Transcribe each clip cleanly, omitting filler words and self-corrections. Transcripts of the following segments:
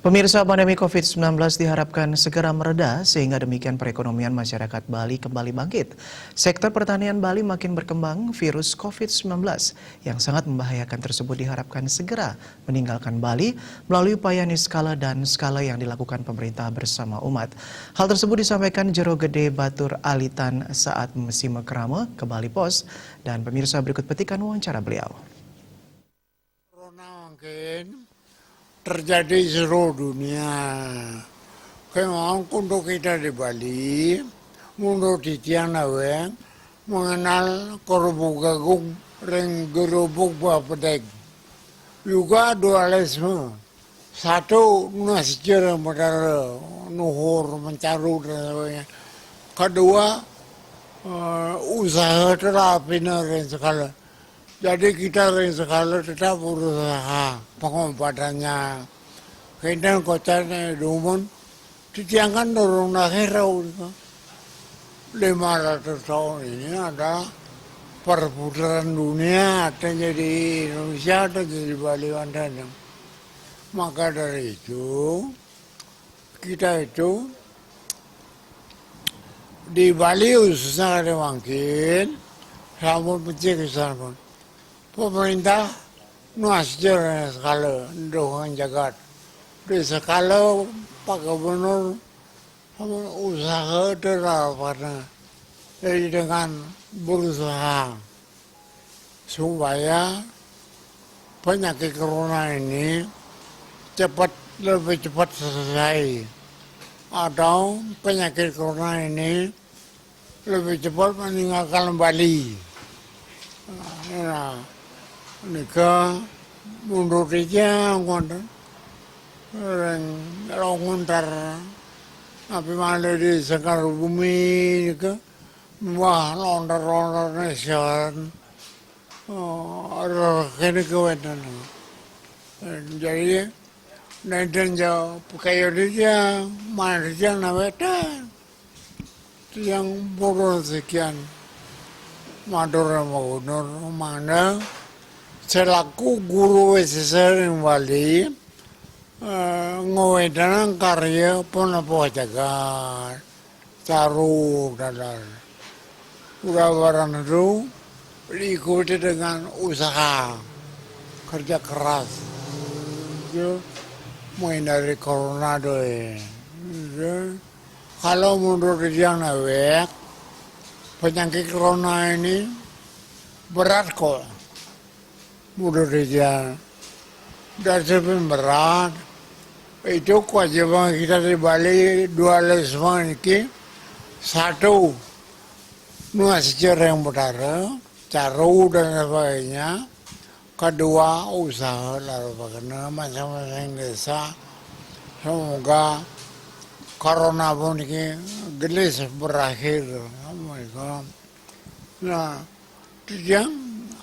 Pemirsa, pandemi COVID-19 diharapkan segera mereda sehingga demikian perekonomian masyarakat Bali kembali bangkit. Sektor pertanian Bali makin berkembang, virus COVID-19 yang sangat membahayakan tersebut diharapkan segera meninggalkan Bali melalui upaya niskala dan skala yang dilakukan pemerintah bersama umat. Hal tersebut disampaikan Jero Gede Batur Alitan saat Mesime Kerama ke Bali Pos, dan pemirsa berikut petikan wawancara beliau. Corona mungkin terjadi di seluruh dunia. Memang untuk kita di Bali, menurut Tianaweng, mengenal kerubuk gagung, ring gerubuk bapedek. Juga dualisme. Satu, nasjer modal nuhur, mencaru dan sebagainya. Kedua, usaha terapinya dan segala. Jadi kita sekali tetap berusaha pengobatannya. Kita kotanya dumun, ditiangkan dorong akhirau. 500 tahun ini ada perputaran dunia, ada jadi Indonesia, ada jadi Bali Wandana. Maka dari itu, kita itu di Bali khususnya ada mungkin, sama pencik kesana. Pemerintah nuasjer skala doang jagat. Di skala Pak Gubernur usaha terapana. Jadi dengan berusaha supaya penyakit corona ini lebih cepat selesai. Atau penyakit corona ini lebih cepat meninggalkan Bali. Nah, nika mundur aja ngonten kalau ngontar tapi malah di sekar bumi nika wah lontar nation kene kewetan jadi nanti jauh kayak dia mana dia nawetan yang boros sekian Madura Magunur mana selaku guru SSR yang Bali ngawedan karya pun apa jagat caru dan udah barang itu diikuti dengan usaha kerja keras itu menghindari corona doi. Kalau menurut dia nawek penyakit corona ini berat kok. Menurut dia dari berat itu kewajiban kita di Bali dualisme ini satu nuasjer yang benar caru dan sebagainya, kedua usaha lalu bagaimana masing-masing desa semoga corona pun ini gelis berakhir. Nah yang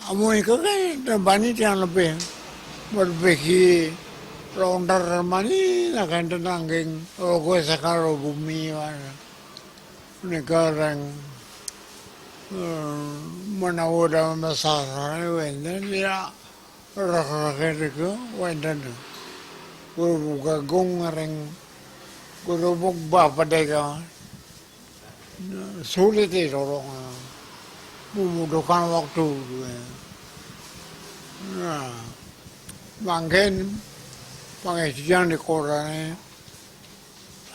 amu itu kan bani yang lebih berbagi lontar mani akan tenangging logo sekarang bumi mana negara yang menawar masalah wenden dia rakyat itu wenden guru gagung ring guru bukba pada sulit itu orang membutuhkan waktu. Nah, mungkin pengajian di Korea,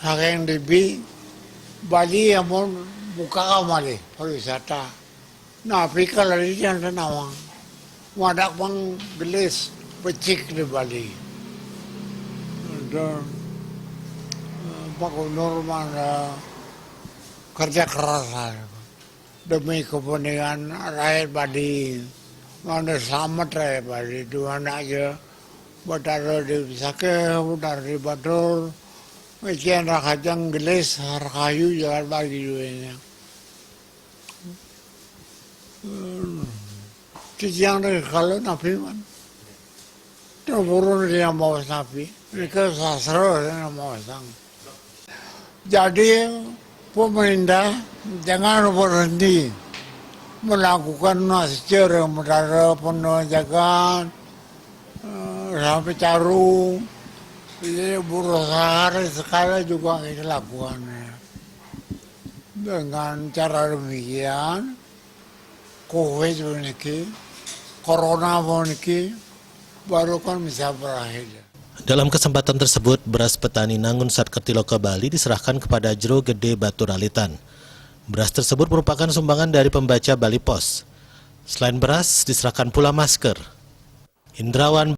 saking di Bali yang mau buka kamari pariwisata. Nah, pikir lagi yang tenawang, wadak bang gelis becik di Bali. Dan Pak Gubernur mana kerja keras demi kepentingan rakyat Bali, mana selamat rakyat Bali, Tuhan aja, bertaruh di Bisake, bertaruh di Batur, mekian rakyat yang gelis, harkayu jalan Bali duanya. Kijang dari kalau nabi man, turun dia mau nabi, mereka sastra dia mau sang. Jadi pemerintah jangan berhenti melakukan nasjer yang benar penuh jagaan sampai caru Jadi berusaha hari sekali juga kita lakukan. Dengan cara demikian, COVID ini, Corona ini, baru kan bisa berakhir. Dalam kesempatan tersebut, beras petani Nangun Satkertiloka Bali diserahkan kepada Jero Gede Batu Ralitan. Beras tersebut merupakan sumbangan dari pembaca Bali Pos. Selain beras, diserahkan pula masker. Indrawan